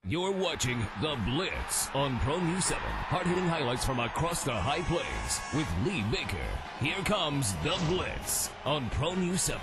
You're watching The Blitz on Pronews 7. Hard-hitting highlights from across the high plains with Lee Baker. Here comes The Blitz on Pronews 7.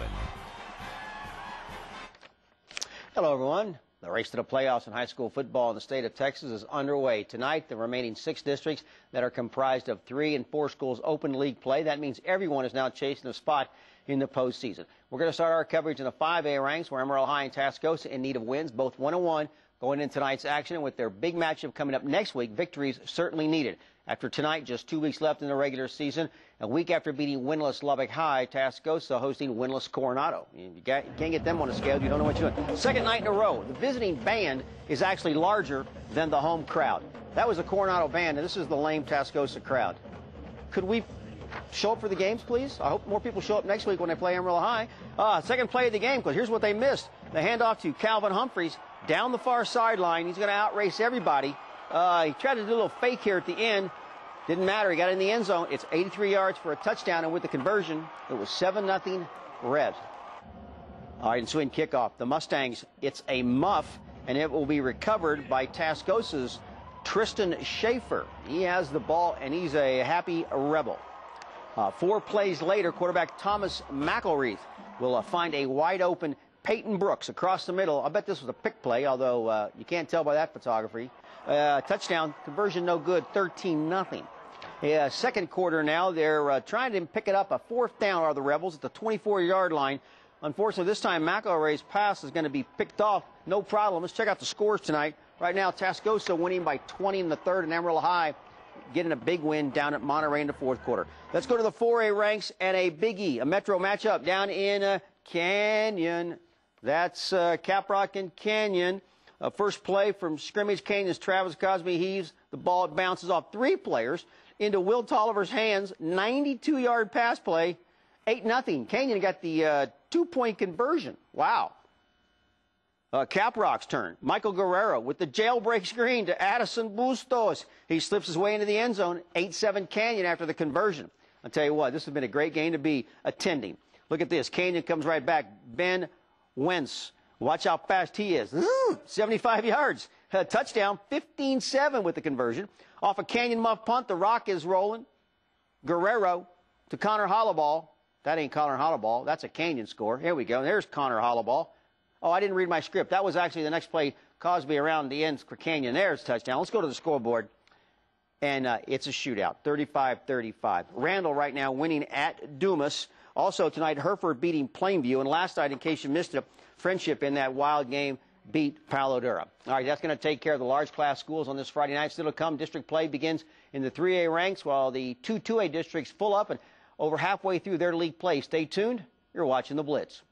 Hello, everyone. The race to the playoffs in high school football in the state of Texas is underway. Tonight, the remaining 6 districts that are comprised of 3 and 4 schools open league play. That means everyone is now chasing a spot in the postseason. We're going to start our coverage in the 5A ranks, where Emerald High and Tascosa in need of wins, both 1-1. Going into tonight's action, and with their big matchup coming up next week, victories certainly needed. After tonight, just 2 weeks left in the regular season, a week after beating winless Lubbock High, Tascosa hosting winless Coronado. You can't get them on a scale. You don't know what you're doing. Second night in a row, the visiting band is actually larger than the home crowd. That was a Coronado band, and this is the lame Tascosa crowd. Could we show up for the games, please? I hope more people show up next week when they play Emerald High. Second play of the game, because here's what they missed. The handoff to Calvin Humphreys down the far sideline. He's going to outrace everybody. He tried to do a little fake here at the end. Didn't matter. He got in the end zone. It's 83 yards for a touchdown, and with the conversion, it was 7-0 Reds. All right, ensuing kickoff. The Mustangs, it's a muff, and it will be recovered by Tascosa's Tristan Schaefer. He has the ball, and he's a happy rebel. 4 plays later, quarterback Thomas McElreath will find a wide-open Peyton Brooks across the middle. I bet this was a pick play, although you can't tell by that photography. Touchdown, conversion no good, 13-0. Second quarter now, they're trying to pick it up, a 4th down are the Rebels at the 24-yard line. Unfortunately, this time McElreath's pass is going to be picked off. No problem. Let's check out the scores tonight. Right now, Tascosa winning by 20 in the third, and Emerald High getting a big win down at Monterey in the fourth quarter. Let's go to the 4A ranks and a Big E, a Metro matchup down in Canyon. That's Caprock and Canyon. First play from scrimmage. Canyon's Travis Cosby heaves the ball. It bounces off 3 players into Will Tolliver's hands. 92-yard pass play. 8-0. Canyon got the 2-point conversion. Wow. Caprock's turn. Michael Guerrero with the jailbreak screen to Addison Bustos. He slips his way into the end zone. 8-7 Canyon after the conversion. I'll tell you what, this has been a great game to be attending. Look at this. Canyon comes right back. Ben Wentz. Watch how fast he is. 75 yards. Touchdown. 15-7 with the conversion. Off a Canyon muff punt, the rock is rolling. Guerrero to Connor Hollowball. That ain't Connor Hollowball. That's a Canyon score. Here we go. There's Connor Hollowball. Oh, I didn't read my script. That was actually the next play. Cosby around the ends for Canyon. There's touchdown. Let's go to the scoreboard. And it's a shootout. 35-35. Randall right now winning at Dumas. Also tonight, Hereford beating Plainview. And last night, in case you missed it, Friendship in that wild game beat Palo Duro. All right, that's going to take care of the large class schools on this Friday night. Still to come, district play begins in the 3A ranks, while the 2A districts full up and over halfway through their league play. Stay tuned. You're watching The Blitz.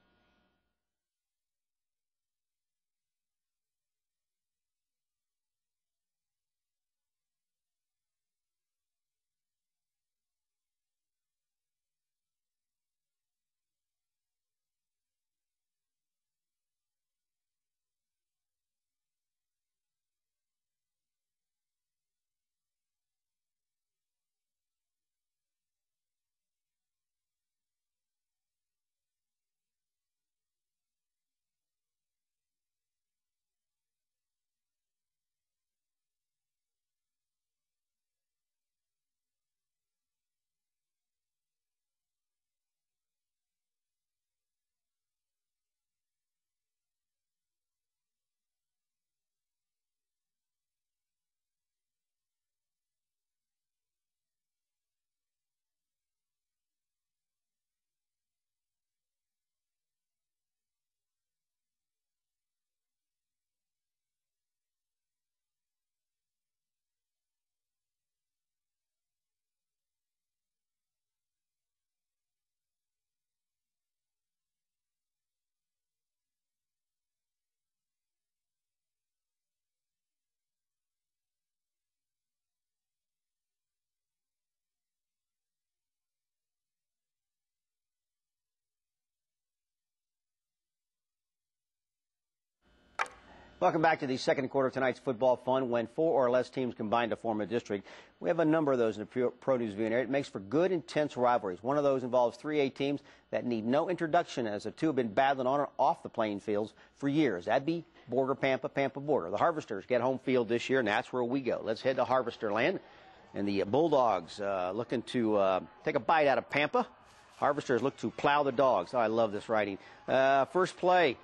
Welcome back to the second quarter of tonight's football fun. When 4 or less teams combine to form a district, we have a number of those in the Pronews viewing area. It makes for good, intense rivalries. One of those involves 3A teams that need no introduction, as the two have been battling on and off the playing fields for years. That'd be Borger, Pampa, Pampa, Borger. The Harvesters get home field this year, and that's where we go. Let's head to Harvester land. And the Bulldogs looking to take a bite out of Pampa. Harvesters look to plow the Dogs. Oh, I love this writing. First play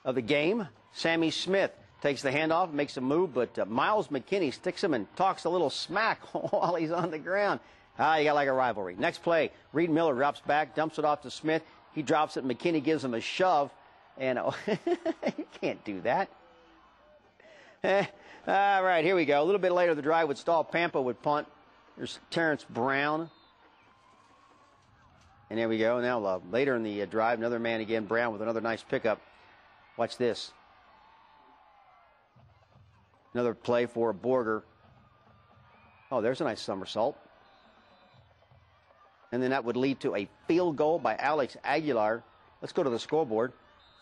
of the game, Sammy Smith takes the handoff, makes a move, but Miles McKinney sticks him and talks a little smack while he's on the ground. You got like a rivalry. Next play, Reed Miller drops back, dumps it off to Smith. He drops it. McKinney gives him a shove. And you can't do that. All right, here we go. A little bit later, the drive would stall. Pampa would punt. There's Terrence Brown. And there we go. Now, later in the drive, another man again, Brown with another nice pickup. Watch this. Another play for Borger. Oh, there's a nice somersault. And then that would lead to a field goal by Alex Aguilar. Let's go to the scoreboard.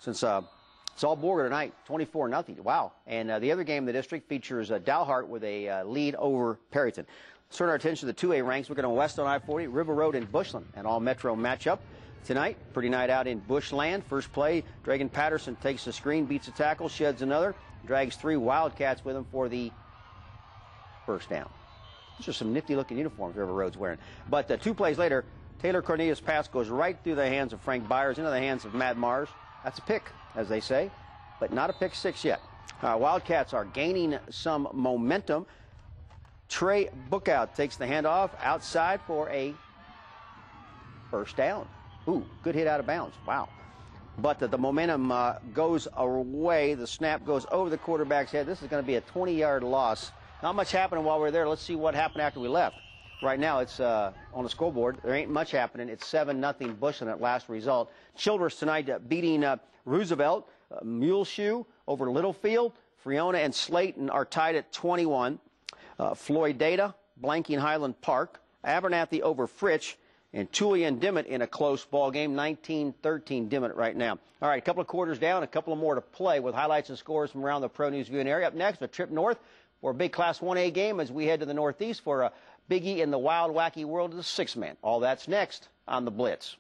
Since it's all Borger tonight, 24-0. Wow. And the other game in the district features Dalhart with a lead over Perryton. Let's turn our attention to the 2A ranks. We're going west on I-40, River Road and Bushland, an all-metro matchup tonight. Pretty night out in Bushland. First play, Dragon Patterson takes the screen, beats a tackle, sheds another, drags 3 Wildcats with him for the first down. Those are some nifty-looking uniforms River Road's wearing. But 2 plays later, Taylor Cornelius' pass goes right through the hands of Frank Byers into the hands of Matt Mars. That's a pick, as they say, but not a pick 6 yet. Wildcats are gaining some momentum. Trey Bookout takes the handoff outside for a first down. Ooh, good hit out of bounds. Wow. But the momentum goes away. The snap goes over the quarterback's head. This is going to be a 20-yard loss. Not much happening while we're there. Let's see what happened after we left. Right now, it's on the scoreboard. There ain't much happening. It's 7-0 Bushland at last result. Childress tonight beating Roosevelt. Muleshoe over Littlefield. Friona and Slayton are tied at 21. Floydada blanking Highland Park. Abernathy over Fritch. And Tully and Dimmitt in a close ball game. 19-13 Dimmitt right now. All right, a couple of quarters down, a couple of more to play with highlights and scores from around the Pronews viewing area. Up next, a trip north for a big Class 1A game as we head to the Northeast for a Biggie in the wild, wacky world of the 6-man. All that's next on the Blitz.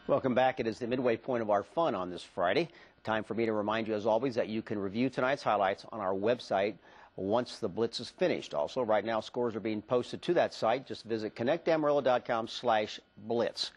Welcome back. It is the midway point of our fun on this Friday. Time for me to remind you, as always, that you can review tonight's highlights on our website once the Blitz is finished. Also, right now, scores are being posted to that site. Just visit connectamarillo.com/blitz.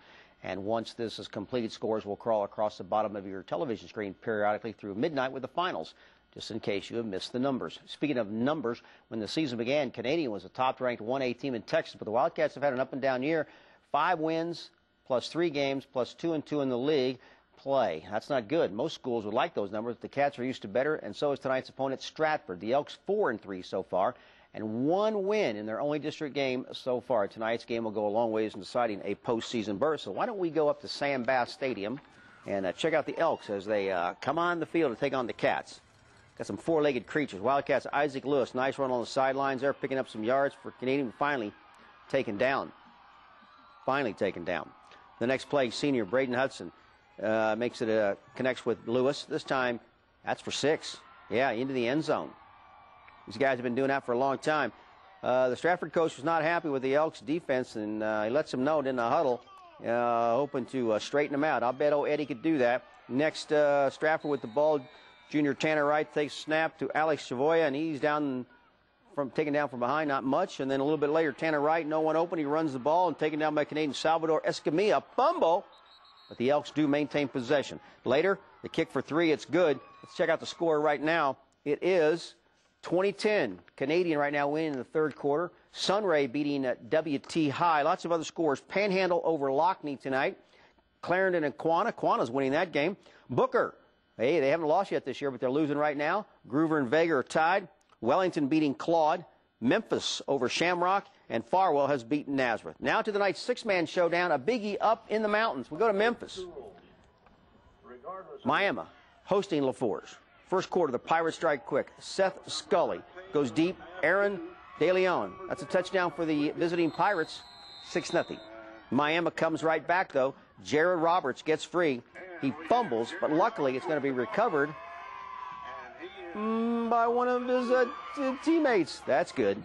And once this is completed, scores will crawl across the bottom of your television screen periodically through midnight with the finals, just in case you have missed the numbers. Speaking of numbers, when the season began, Canadian was the top-ranked 1A team in Texas, but the Wildcats have had an up-and-down year. 5 wins, plus 3 games, plus 2-2 in the league play. That's not good. Most schools would like those numbers. The Cats are used to better, and so is tonight's opponent, Stratford. The Elks 4-3 so far, and 1 win in their only district game so far. Tonight's game will go a long ways in deciding a postseason berth. So why don't we go up to Sam Bass Stadium and check out the Elks as they come on the field to take on the Cats. Got some 4-legged creatures. Wildcats, Isaac Lewis, nice run on the sidelines there, picking up some yards for Canadian, finally taken down. The next play, senior Braden Hudson makes it connects with Lewis. This time, that's for 6. Yeah, into the end zone. These guys have been doing that for a long time. The Stratford coach was not happy with the Elks' defense, and he lets them know in the huddle, hoping to straighten them out. I'll bet old Eddie could do that. Next, Stratford with the ball. Junior Tanner Wright takes snap to Alex Chavoya, and he's taken down from behind, not much. And then a little bit later, Tanner Wright, no one open. He runs the ball and taken down by Canadian Salvador Escamilla. Fumble, but the Elks do maintain possession. Later, the kick for 3, it's good. Let's check out the score right now. It is 20-10. Canadian right now winning in the third quarter. Sunray beating WT High. Lots of other scores. Panhandle over Lockney tonight. Clarendon and Quanah. Quanah's winning that game. Booker. Hey, they haven't lost yet this year, but they're losing right now. Groover and Vega are tied. Wellington beating Claude. Memphis over Shamrock. And Farwell has beaten Nazareth. Now to the night's 6-man showdown. A biggie up in the mountains. We go to Memphis. Miami hosting LaForge. First quarter, the Pirates strike quick. Seth Scully goes deep. Aaron De Leon. That's a touchdown for the visiting Pirates. 6-0. Miami comes right back, though. Jared Roberts gets free. He fumbles, but luckily it's going to be recovered by one of his teammates. That's good.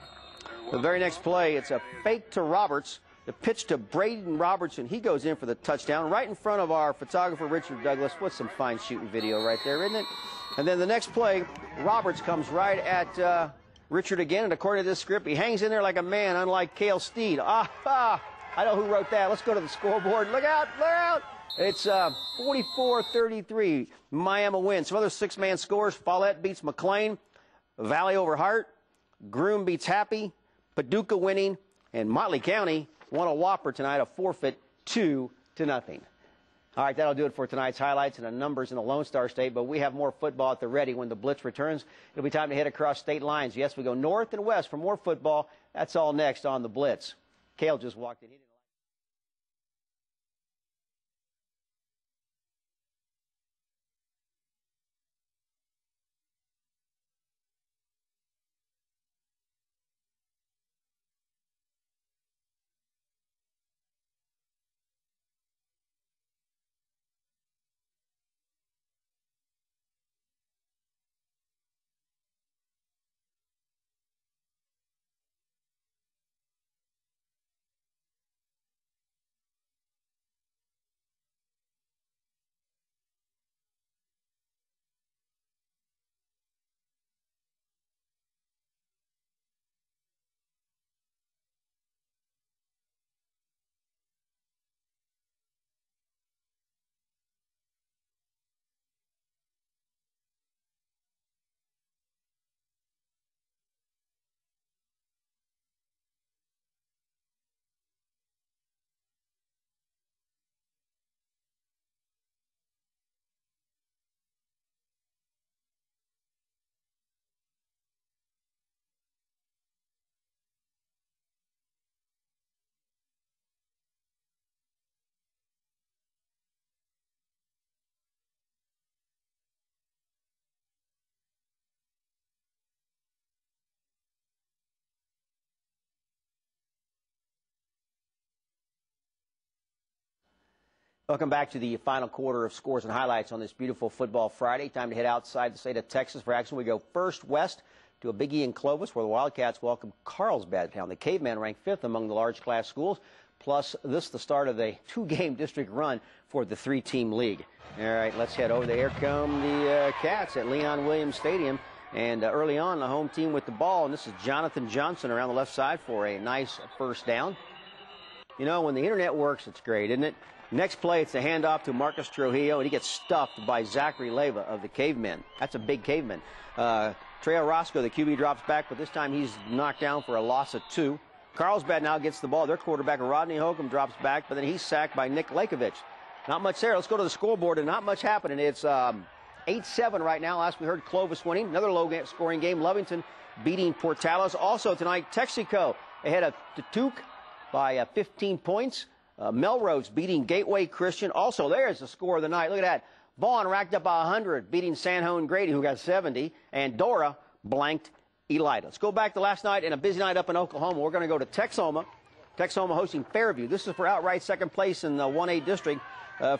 The very next play, it's a fake to Roberts. The pitch to Braden Robertson. He goes in for the touchdown right in front of our photographer, Richard Douglas. What's some fine shooting video right there, isn't it? And then the next play, Roberts comes right at Richard again, and according to this script, he hangs in there like a man, unlike Cale Steed. I know who wrote that. Let's go to the scoreboard. Look out, look out. It's 44-33. Miami wins. Some other 6-man scores. Follette beats McLean. Valley over Hart. Groom beats Happy. Paducah winning. And Motley County won a whopper tonight, a forfeit 2-0. All right, that'll do it for tonight's highlights and the numbers in the Lone Star State, but we have more football at the ready when the Blitz returns. It'll be time to head across state lines. Yes, we go north and west for more football. That's all next on the Blitz. Cale just walked in. Welcome back to the final quarter of scores and highlights on this beautiful football Friday. Time to head outside the state of Texas for action. We go first west to a biggie in Clovis, where the Wildcats welcome Carlsbad Town. The Cavemen ranked 5th among the large class schools. Plus, this is the start of a 2-game district run for the 3-team league. All right, let's head over there. Here come the Cats at Leon Williams Stadium. And early on, the home team with the ball. And this is Jonathan Johnson around the left side for a nice first down. You know, when the internet works, it's great, isn't it? Next play, it's a handoff to Marcus Trujillo, and he gets stuffed by Zachary Leyva of the Cavemen. That's a big Caveman. Trey Roscoe, the QB, drops back, but this time he's knocked down for a loss of 2. Carlsbad now gets the ball. Their quarterback, Rodney Holcomb, drops back, but then he's sacked by Nick Lakovich. Not much there. Let's go to the scoreboard, and not much happening. It's 8-7 right now. Last we heard, Clovis winning. Another low-scoring game. Lovington beating Portales. Also tonight, Texaco ahead of Tutuk by 15 points. Melrose beating Gateway Christian. Also, there's the score of the night. Look at that. Vaughn racked up 100, beating Sanhone Grady, who got 70. And Dora blanked Elida. Let's go back to last night and a busy night up in Oklahoma. We're going to go to Texoma. Texoma hosting Fairview. This is for outright second place in the 1A district.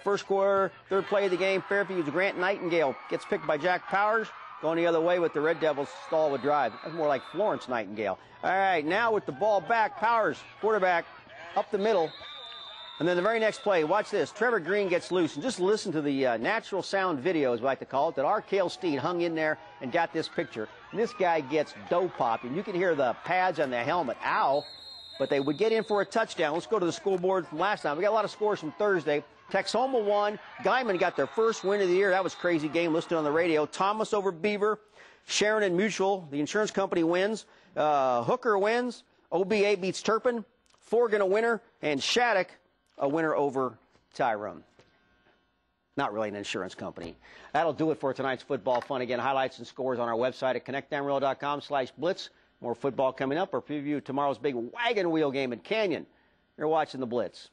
First quarter, third play of the game, Fairview's Grant Nightingale gets picked by Jack Powers. Going the other way with the Red Devils stall with drive. That's more like Florence Nightingale. All right, now with the ball back, Powers, quarterback, up the middle. And then the very next play, watch this. Trevor Green gets loose. And just listen to the natural sound video, as we like to call it, that our Cale Steed hung in there and got this picture. And this guy gets dough-popped. And you can hear the pads on the helmet. Ow. But they would get in for a touchdown. Let's go to the scoreboard from last time. We got a lot of scores from Thursday. Texoma won. Guyman got their first win of the year. That was a crazy game listed on the radio. Thomas over Beaver. Sharon and Mutual, the insurance company, wins. Hooker wins. OBA beats Turpin. Forgan a winner. And Shattuck a winner over Tyrone. Not really an insurance company. That'll do it for tonight's football fun. Again, highlights and scores on our website at connectamarillo.com/blitz. More football coming up. Our preview of tomorrow's big wagon wheel game in Canyon. You're watching the Blitz.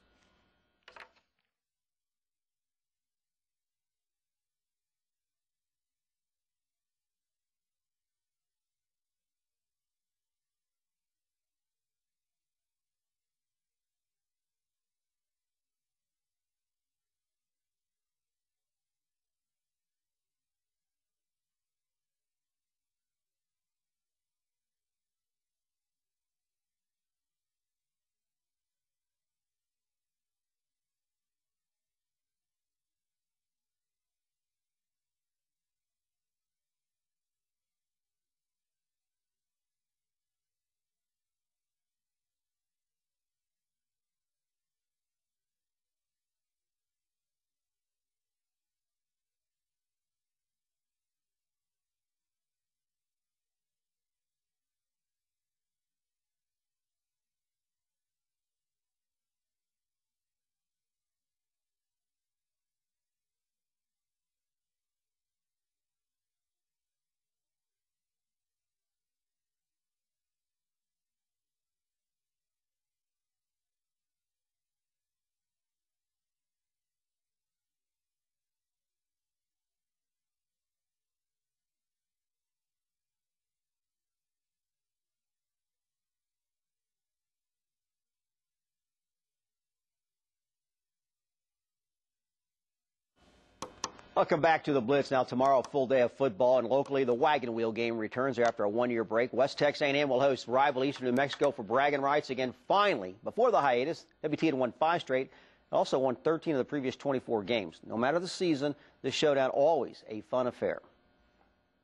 Welcome back to the Blitz. Now tomorrow, a full day of football, and locally the wagon wheel game returns after a one-year break. West Texas A&M will host rival Eastern New Mexico for bragging rights again. Finally, before the hiatus, WT had won 5 straight, also won 13 of the previous 24 games. No matter the season, this showdown always a fun affair.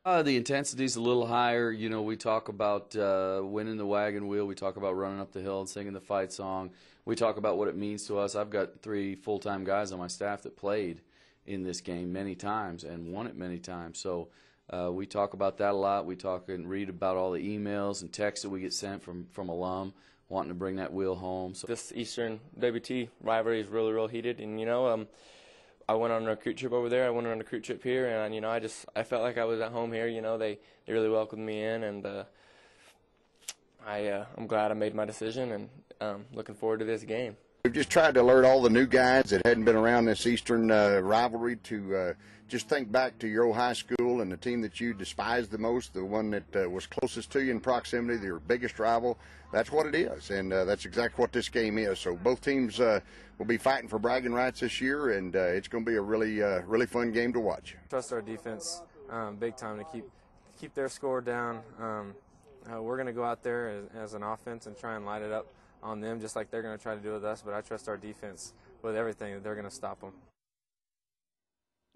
The intensity's a little higher. You know, we talk about winning the wagon wheel. We talk about running up the hill and singing the fight song. We talk about what it means to us. I've got 3 full-time guys on my staff that played in this game many times and won it many times. So we talk about that a lot. We talk and read about all the emails and texts that we get sent from alum wanting to bring that wheel home. So this Eastern WT rivalry is really, real heated. And, you know, I went on a recruit trip over there. I went on a recruit trip here. And, you know, I felt like I was at home here. You know, they really welcomed me in. And I'm glad I made my decision and looking forward to this game. We've just tried to alert all the new guys that hadn't been around this Eastern rivalry to just think back to your old high school and the team that you despised the most, the one that was closest to you in proximity, your biggest rival. That's what it is, and that's exactly what this game is. So both teams will be fighting for bragging rights this year, and it's going to be a really fun game to watch. Trust our defense big time to keep their score down. We're going to go out there as an offense and try and light it up on them, just like they're going to try to do with us, but I trust our defense with everything that they're going to stop them.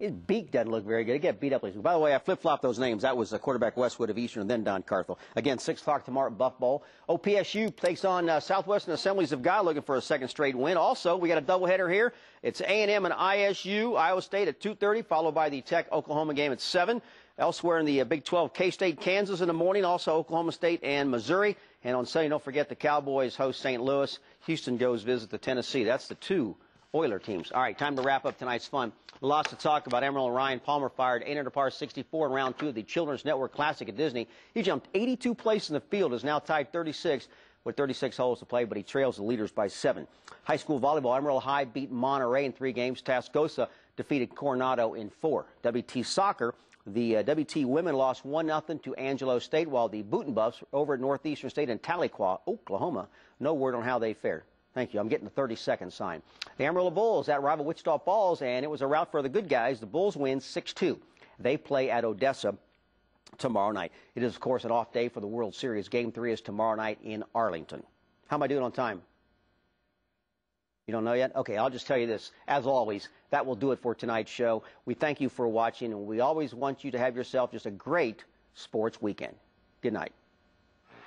His beak doesn't look very good. He got beat up. By the way, I flip-flopped those names. That was quarterback Westwood of Eastern and then Don Carthel. Again, 6 o'clock tomorrow at Buff Bowl. OPSU takes on Southwestern Assemblies of God, looking for a second straight win. Also, we got a doubleheader here. It's A&M and ISU, Iowa State at 2:30, followed by the Tech-Oklahoma game at 7. Elsewhere in the Big 12, K-State, Kansas in the morning, also Oklahoma State and Missouri. And on Sunday, don't forget the Cowboys host St. Louis. Houston goes visit the Tennessee. That's the 2 Oiler teams. All right, time to wrap up tonight's fun. Lots to talk about. Emerald and Ryan Palmer fired 8 under par 64 in round 2 of the Children's Network Classic at Disney. He jumped 82 places in the field, is now tied 36 with 36 holes to play, but he trails the leaders by 7. High school volleyball, Emerald High beat Monterey in 3 games. Tascosa defeated Coronado in 4. WT soccer, the WT women lost 1-0 to Angelo State, while the Booten Buffs over at Northeastern State in Tahlequah, Oklahoma, no word on how they fared. Thank you. I'm getting the 30-second sign. The Amarillo Bulls at rival Wichita Falls, and it was a rout for the good guys. The Bulls win 6-2. They play at Odessa tomorrow night. It is, of course, an off day for the World Series. Game 3 is tomorrow night in Arlington. How am I doing on time? You don't know yet? Okay, I'll just tell you this. As always, that will do it for tonight's show. We thank you for watching, and we always want you to have yourself just a great sports weekend. Good night.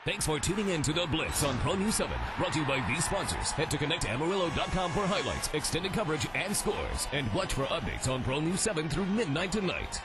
Thanks for tuning in to The Blitz on Pro News 7. Brought to you by these sponsors. Head to connectamarillo.com for highlights, extended coverage, and scores. And watch for updates on Pro News 7 through midnight tonight.